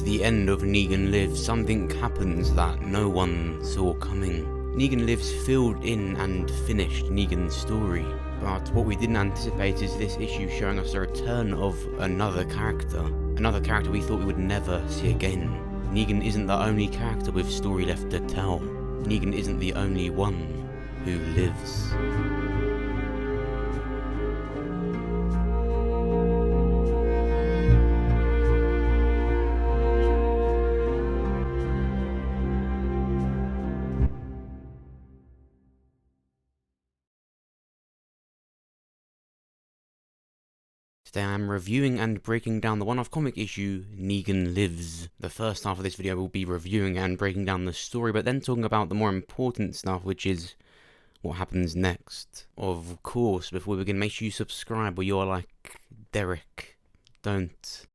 the end of Negan Lives, something happens that no one saw coming. Negan Lives filled in and finished Negan's story, but what we didn't anticipate is this issue showing us the return of another character we thought we would never see again. Negan isn't the only character with story left to tell. Negan isn't the only one who lives. Today I'm reviewing and breaking down the one-off comic issue, Negan Lives. The first half of this video will be reviewing and breaking down the story, but then talking about the more important stuff, which is what happens next. Of course, before we begin, make sure you subscribe or you're like Derek. Don't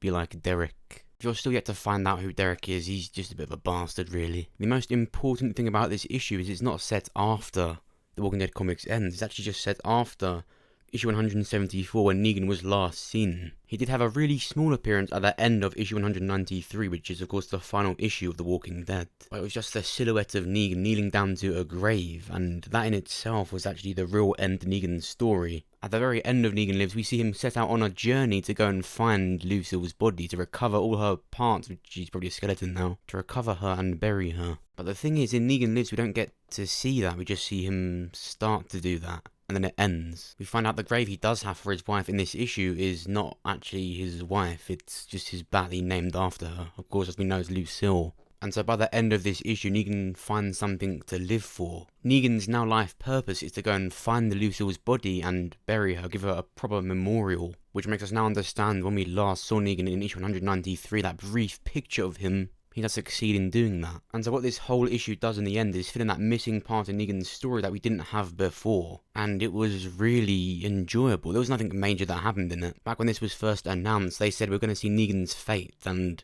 be like Derek. If you're still yet to find out who Derek is, he's just a bit of a bastard, really. The most important thing about this issue is it's not set after The Walking Dead comics ends, it's actually just set after issue 174 when Negan was last seen. He did have a really small appearance at the end of issue 193, which is of course the final issue of The Walking Dead. But it was just the silhouette of Negan kneeling down to a grave, and that in itself was actually the real end to Negan's story. At the very end of Negan Lives, we see him set out on a journey to go and find Lucille's body, to recover all her parts, which she's probably a skeleton now, to recover her and bury her. But the thing is, in Negan Lives we don't get to see that, we just see him start to do that. And then it ends. We find out the grave he does have for his wife in this issue is not actually his wife, it's just his bat he named after her. Of course, as we know, it's Lucille. And so by the end of this issue, Negan finds something to live for. Negan's now life purpose is to go and find Lucille's body and bury her, give her a proper memorial. Which makes us now understand when we last saw Negan in issue 193, that brief picture of him, he does succeed in doing that. And so what this whole issue does in the end is fill in that missing part in Negan's story that we didn't have before. And it was really enjoyable. There was nothing major that happened in it. Back when this was first announced, they said we're going to see Negan's fate, and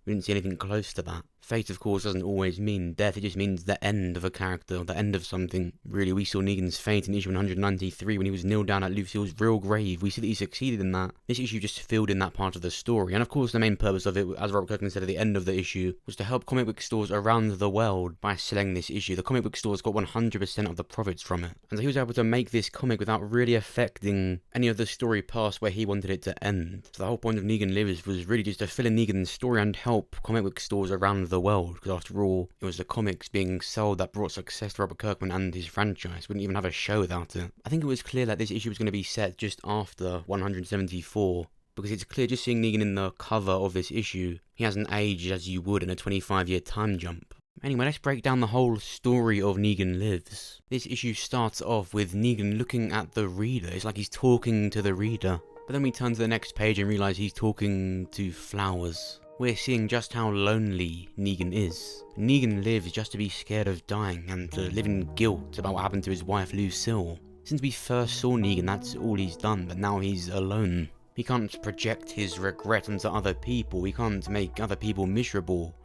we didn't see anything close to that. Fate, of course, doesn't always mean death, it just means the end of a character, the end of something. Really, we saw Negan's fate in issue 193 when he was kneeled down at Lucille's real grave. We see that he succeeded in that. This issue just filled in that part of the story, and of course the main purpose of it, as Robert Kirkman said at the end of the issue, was to help comic book stores around the world by selling this issue. The comic book stores got 100% of the profits from it, and so he was able to make this comic without really affecting any of the story past where he wanted it to end. So the whole point of Negan Lives was really just to fill in Negan's story and help comic book stores around the world, because after all, it was the comics being sold that brought success to Robert Kirkman and his franchise. We wouldn't even have a show without it. I think it was clear that this issue was going to be set just after 174, because it's clear just seeing Negan in the cover of this issue, he hasn't aged as you would in a 25-year time jump. Anyway, let's break down the whole story of Negan Lives. This issue starts off with Negan looking at the reader. It's like he's talking to the reader. But then we turn to the next page and realise he's talking to flowers. We're seeing just how lonely Negan is. Negan lives just to be scared of dying and to live in guilt about what happened to his wife Lucille. Since we first saw Negan, that's all he's done, but now he's alone. He can't project his regret onto other people, he can't make other people miserable.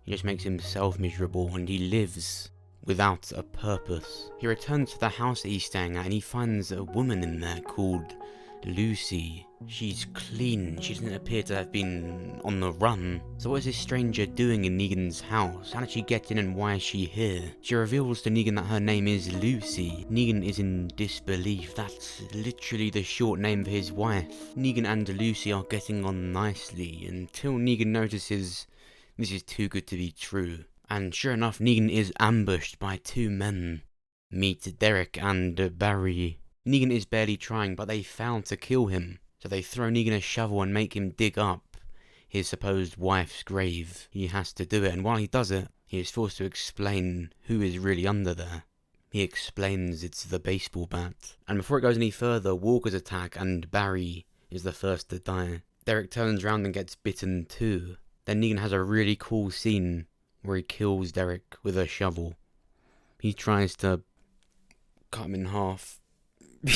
He just makes himself miserable, and he lives without a purpose. He returns to the house that he's staying at and he finds a woman in there called Lucy. She's clean, she doesn't appear to have been on the run. So what is this stranger doing in Negan's house? How did she get in and why is she here? She reveals to Negan that her name is Lucy. Negan is in disbelief. That's literally the short name for his wife. Negan and Lucy are getting on nicely until Negan notices this is too good to be true. And sure enough, Negan is ambushed by two men. Meet Derek and Barry. Negan is barely trying, but they fail to kill him. So they throw Negan a shovel and make him dig up his supposed wife's grave. He has to do it, and while he does it, he is forced to explain who is really under there. He explains it's the baseball bat. And before it goes any further, walkers attack and Barry is the first to die. Derek turns around and gets bitten too. Then Negan has a really cool scene where he kills Derek with a shovel. He tries to cut him in half.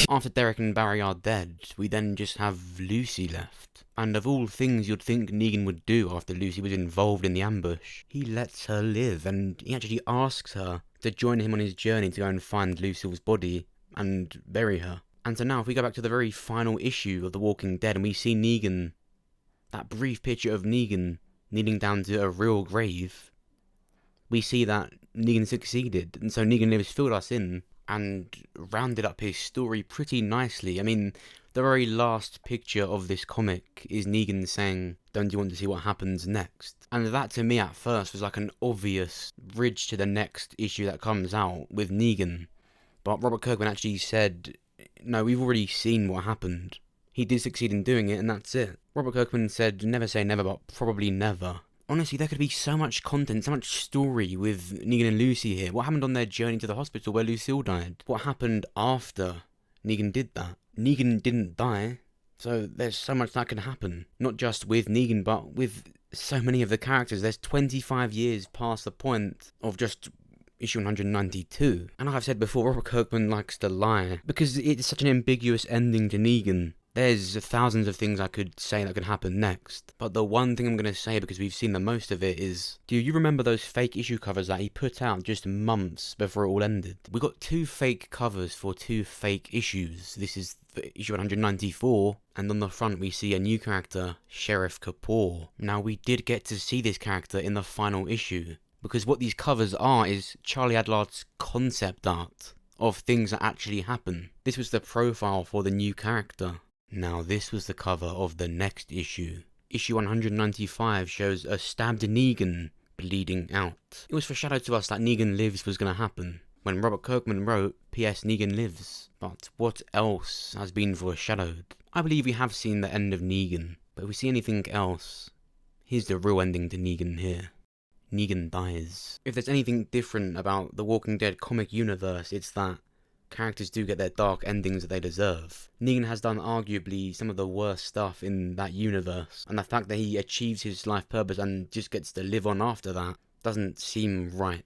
After Derek and Barry are dead, we then just have Lucy left. And of all things you'd think Negan would do after Lucy was involved in the ambush, he lets her live, and he actually asks her to join him on his journey to go and find Lucille's body and bury her. And so now if we go back to the very final issue of The Walking Dead and we see Negan, that brief picture of Negan kneeling down to a real grave, we see that Negan succeeded. And so Negan Lives filled us in and rounded up his story pretty nicely. I mean, the very last picture of this comic is Negan saying, "Don't you want to see what happens next?" And that to me at first was like an obvious bridge to the next issue that comes out with Negan. But Robert Kirkman actually said, no, we've already seen what happened. He did succeed in doing it, and that's it. Robert Kirkman said, never say never, but probably never. Honestly, there could be so much content, so much story with Negan and Lucy here. What happened on their journey to the hospital where Lucille died? What happened after Negan did that? Negan didn't die, so there's so much that can happen. Not just with Negan, but with so many of the characters. There's 25 years past the point of just issue 192. And like I've said before, Robert Kirkman likes to lie, because it's such an ambiguous ending to Negan. There's thousands of things I could say that could happen next, but the one thing I'm going to say, because we've seen the most of it, is, do you remember those fake issue covers that he put out just months before it all ended? We got 2 fake covers for 2 fake issues. This is issue 194, and on the front we see a new character, Sheriff Kapoor. Now, we did get to see this character in the final issue, because what these covers are is Charlie Adlard's concept art of things that actually happen. This was the profile for the new character. Now, this was the cover of the next issue. Issue 195 shows a stabbed Negan bleeding out. It was foreshadowed to us that Negan Lives was going to happen when Robert Kirkman wrote, P.S. Negan Lives. But what else has been foreshadowed? I believe we have seen the end of Negan, but if we see anything else, here's the real ending to Negan here. Negan dies. If there's anything different about the Walking Dead comic universe, it's that characters do get their dark endings that they deserve. Negan has done arguably some of the worst stuff in that universe, and the fact that he achieves his life purpose and just gets to live on after that doesn't seem right.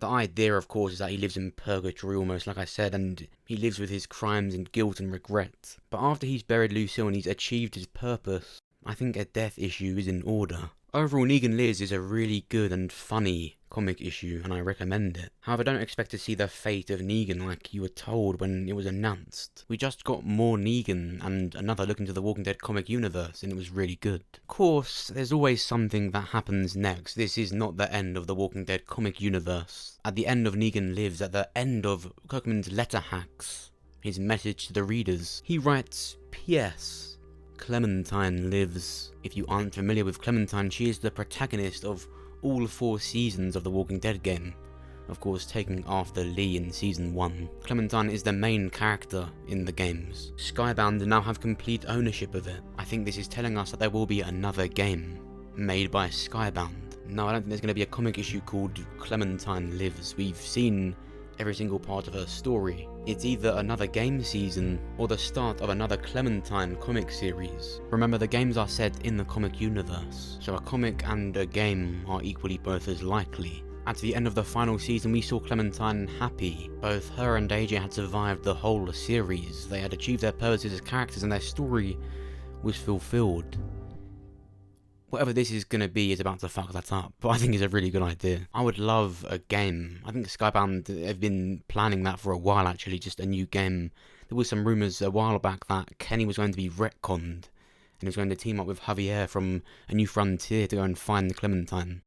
The idea, of course, is that he lives in purgatory almost, like I said, and he lives with his crimes and guilt and regret. But after he's buried Lucille and he's achieved his purpose, I think a death issue is in order. Overall, Negan Lives is a really good and funny comic issue, and I recommend it. However, don't expect to see the fate of Negan like you were told when it was announced. We just got more Negan and another look into the Walking Dead comic universe, and it was really good. Of course, there's always something that happens next. This is not the end of the Walking Dead comic universe. At the end of Negan Lives, at the end of Kirkman's letter hacks, his message to the readers, he writes, P.S. Clementine lives. If you aren't familiar with Clementine, she is the protagonist of all 4 seasons of the Walking Dead game, of course taking after Lee in Season 1. Clementine is the main character in the games. Skybound now have complete ownership of it. I think this is telling us that there will be another game made by Skybound. No, I don't think there's going to be a comic issue called Clementine Lives. We've seen every single part of her story. It's either another game season or the start of another Clementine comic series. Remember, the games are set in the comic universe, so a comic and a game are equally both as likely. At the end of the final season, we saw Clementine happy. Both her and AJ had survived the whole series. They had achieved their purposes as characters and their story was fulfilled. Whatever this is going to be is about to fuck that up, but I think it's a really good idea. I would love a game. I think Skybound have been planning that for a while actually, just a new game. There was some rumours a while back that Kenny was going to be retconned, and he was going to team up with Javier from A New Frontier to go and find Clementine.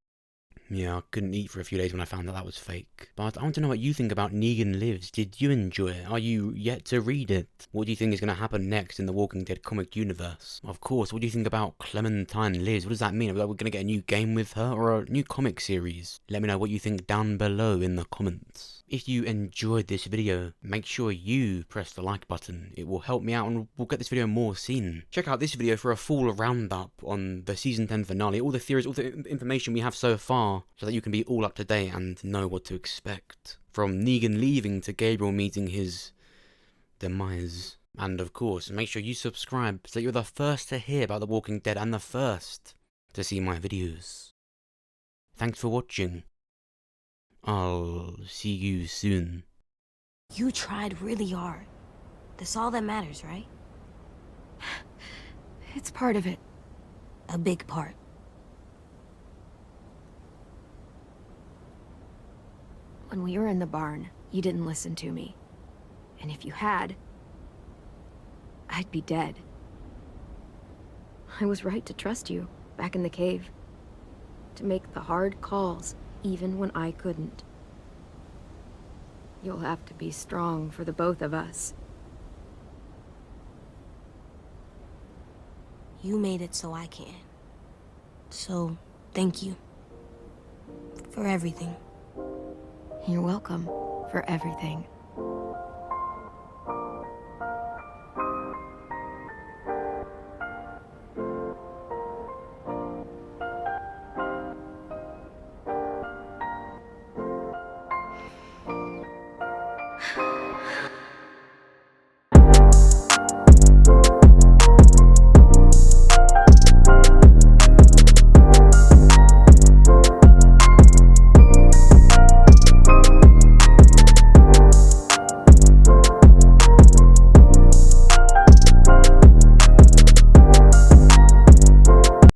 Yeah, I couldn't eat for a few days when I found out that was fake. But I want to know what you think about Negan Lives. Did you enjoy it? Are you yet to read it? What do you think is going to happen next in the Walking Dead comic universe? Of course, what do you think about Clementine Lives? What does that mean? Are we going to get a new game with her or a new comic series? Let me know what you think down below in the comments. If you enjoyed this video, make sure you press the like button. It will help me out and we'll get this video more seen. Check out this video for a full roundup on the Season 10 finale, all the theories, all the information we have so far, so that you can be all up to date and know what to expect. From Negan leaving to Gabriel meeting his demise. And of course, make sure you subscribe so that you're the first to hear about The Walking Dead and the first to see my videos. Thanks for watching. I'll see you soon. You tried really hard. That's all that matters, right? It's part of it. A big part. When we were in the barn, you didn't listen to me. And if you had, I'd be dead. I was right to trust you, back in the cave. to make the hard calls, even when I couldn't. You'll have to be strong for the both of us. You made it so I can. So, thank you. For everything. You're welcome for everything.